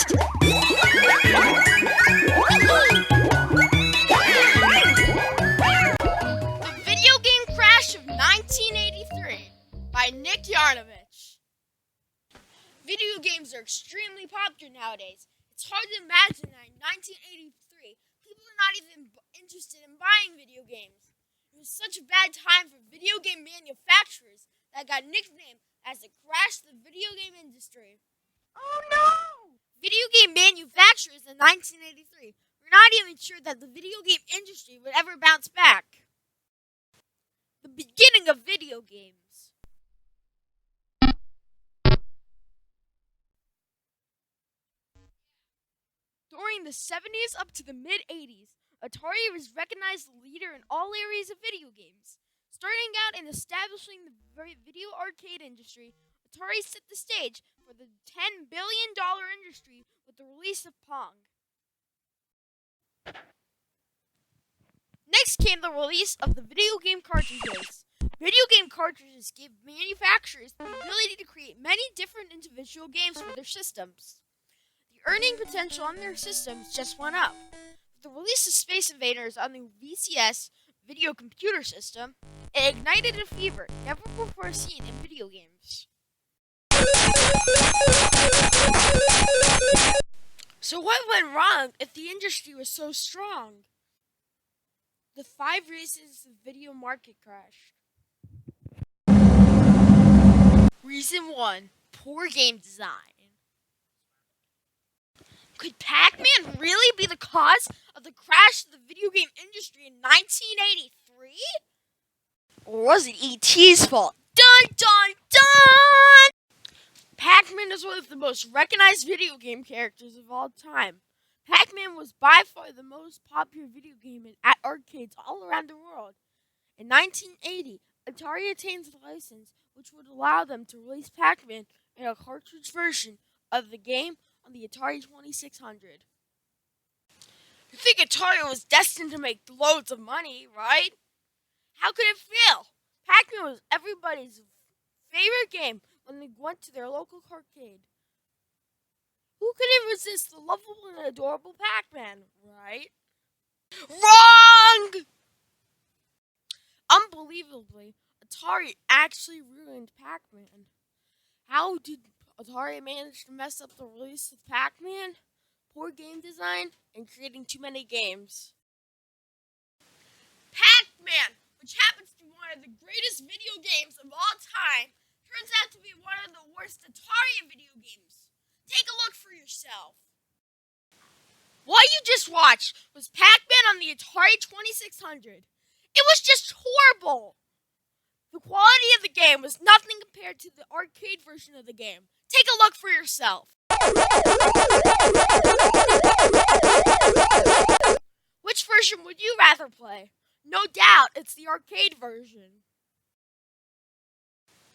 The video game Crash of 1983 by Yarnevich. Video games are extremely popular nowadays. It's hard to imagine that in 1983, people are not even interested in buying video games. It was such a bad time for video game manufacturers that got nicknamed as the Crash of the video game industry. Oh no! Video game manufacturers in 1983 were not even sure that the video game industry would ever bounce back. The beginning of video games. During the 70s up to the mid-80s, Atari was recognized the leader in all areas of video games. Starting out and establishing the video arcade industry, Atari set the stage for the $10 billion industry with the release of Pong. Next came the release of the video game cartridges. Video game cartridges gave manufacturers the ability to create many different individual games for their systems. The earning potential on their systems just went up. With the release of Space Invaders on the VCS video computer system, it ignited a fever never before seen in video games. So what went wrong if the industry was so strong? The 5 reasons the video market crashed. Reason 1. Poor game design. Could Pac-Man really be the cause of the crash of the video game industry in 1983? Or was it E.T.'s fault? Dun dun dun! Pac-Man is one of the most recognized video game characters of all time. Pac-Man was by far the most popular video game at arcades all around the world. In 1980, Atari attained the license which would allow them to release Pac-Man in a cartridge version of the game on the Atari 2600. You think Atari was destined to make loads of money, right? How could it fail? Pac-Man was everybody's favorite game when they went to their local arcade. Who couldn't resist the lovable and adorable Pac-Man, right? Wrong! Unbelievably, Atari actually ruined Pac-Man. How did Atari manage to mess up the release of Pac-Man? Poor game design and creating too many games. Pac-Man, which happens to be one of the greatest video games of all time, turns out to be one of the worst Atari video games. Take a look for yourself. What you just watched was Pac-Man on the Atari 2600. It was just horrible. The quality of the game was nothing compared to the arcade version of the game. Take a look for yourself. Which version would you rather play? No doubt, it's the arcade version.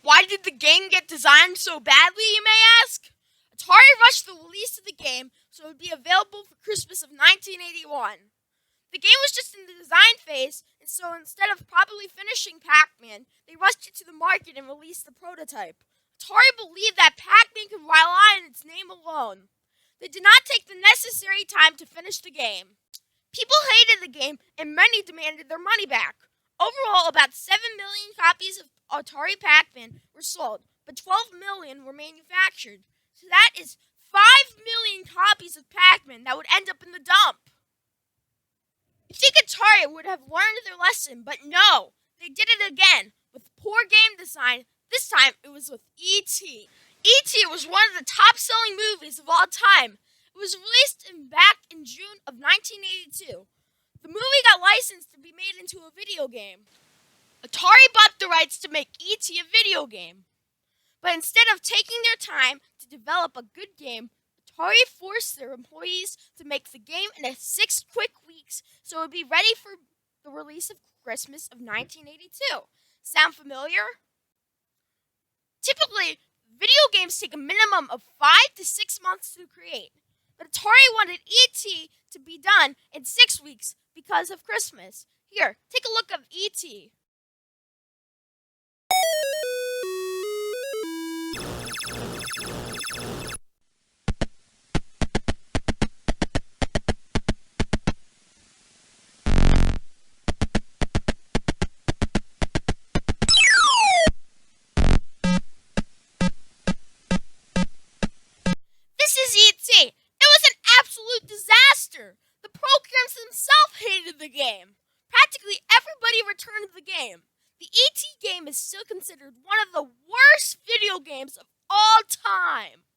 Why did the game get designed so badly, you may ask? Atari rushed the release of the game so it would be available for Christmas of 1981. The game was just in the design phase, and so instead of properly finishing Pac-Man, they rushed it to the market and released the prototype. Atari believed that Pac-Man could rely on its name alone. They did not take the necessary time to finish the game. People hated the game, and many demanded their money back. Overall, about 7 million copies of Atari Pac-Man were sold, but 12 million were manufactured. So that is 5 million copies of Pac-Man that would end up in the dump. You think Atari would have learned their lesson, but no. They did it again, with poor game design. This time, it was with E.T. E.T. was one of the top-selling movies of all time. It was released back in June of 1982. The movie got licensed to be made into a video game. Atari bought the rights to make E.T. a video game. But instead of taking their time to develop a good game, Atari forced their employees to make the game in 6 quick weeks so it would be ready for the release of Christmas of 1982. Sound familiar? Typically, video games take a minimum of 5 to 6 months to create. But Atari wanted E.T. to be done in 6 weeks because of Christmas. Here, take a look at E.T. the game. Practically everybody returned the game. The ET game is still considered one of the worst video games of all time,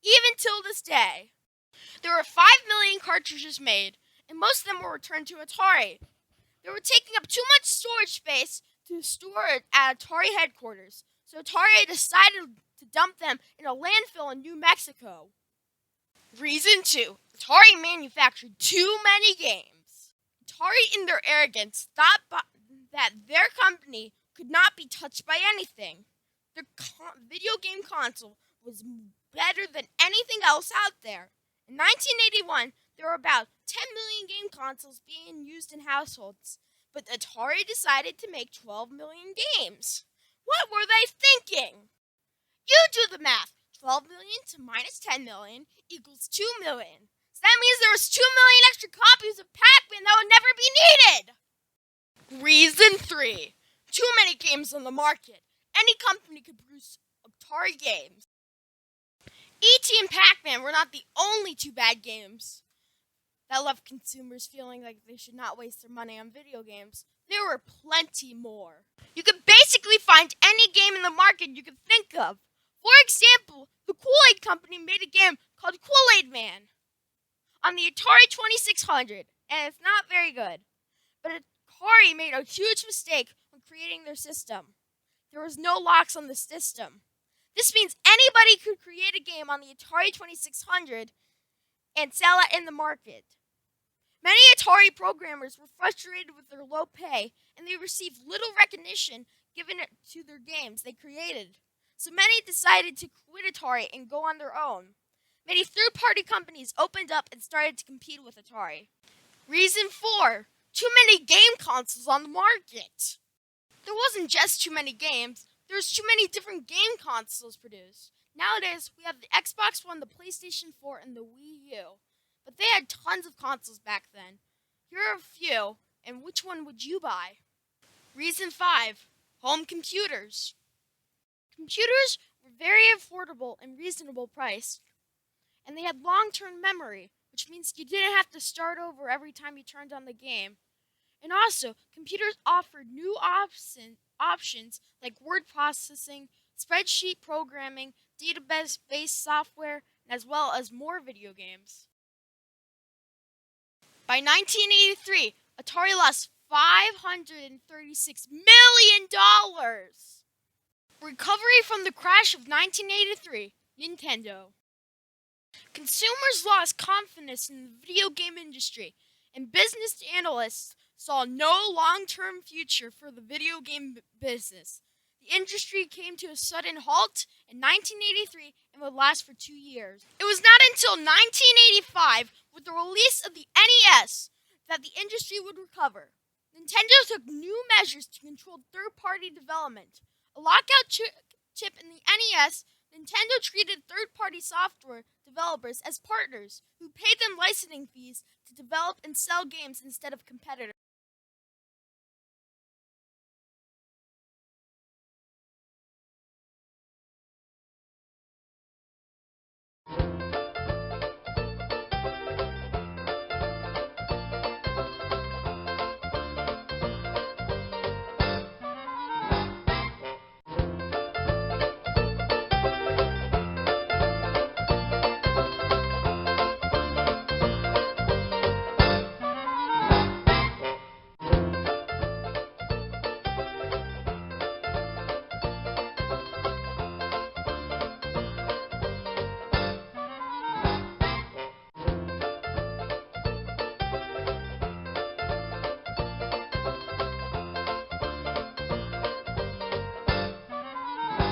even till this day. There were 5 million cartridges made, and most of them were returned to Atari. They were taking up too much storage space to store it at Atari headquarters, so Atari decided to dump them in a landfill in New Mexico. Reason 2. Atari manufactured too many games. Atari, in their arrogance, thought that their company could not be touched by anything. Their video game console was better than anything else out there. In 1981, there were about 10 million game consoles being used in households, but Atari decided to make 12 million games. What were they thinking? You do the math. 12 million to minus 10 million equals 2 million. So that means there was 2 million extra copies of Pac-Man that would never be needed. Reason 3. Too many games on the market. Any company could produce Atari games. E.T. and Pac-Man were not the only two bad games that left consumers feeling like they should not waste their money on video games. There were plenty more. You could basically find any game in the market you could think of. For example, the Kool-Aid Company made a game called Kool-Aid Man on the Atari 2600, and it's not very good. But Atari made a huge mistake when creating their system. There was no locks on the system. This means anybody could create a game on the Atari 2600 and sell it in the market. Many Atari programmers were frustrated with their low pay, and they received little recognition given to their games they created. So many decided to quit Atari and go on their own. Many third-party companies opened up and started to compete with Atari. Reason 4. Too many game consoles on the market. There wasn't just too many games. There was too many different game consoles produced. Nowadays, we have the Xbox One, the PlayStation 4, and the Wii U. But they had tons of consoles back then. Here are a few, and which one would you buy? Reason 5. Home computers. Computers were very affordable and reasonable priced. And they had long-term memory, which means you didn't have to start over every time you turned on the game. And also, computers offered new options like word processing, spreadsheet programming, database-based software, as well as more video games. By 1983, Atari lost $536 million. Recovery from the crash of 1983, Nintendo. Consumers lost confidence in the video game industry, and business analysts saw no long-term future for the video game business. The industry came to a sudden halt in 1983 and would last for 2 years. It was not until 1985, with the release of the NES, that the industry would recover. Nintendo took new measures to control third-party development. A lockout chip in the NES, Nintendo treated third-party software developers as partners who paid them licensing fees to develop and sell games instead of competitors.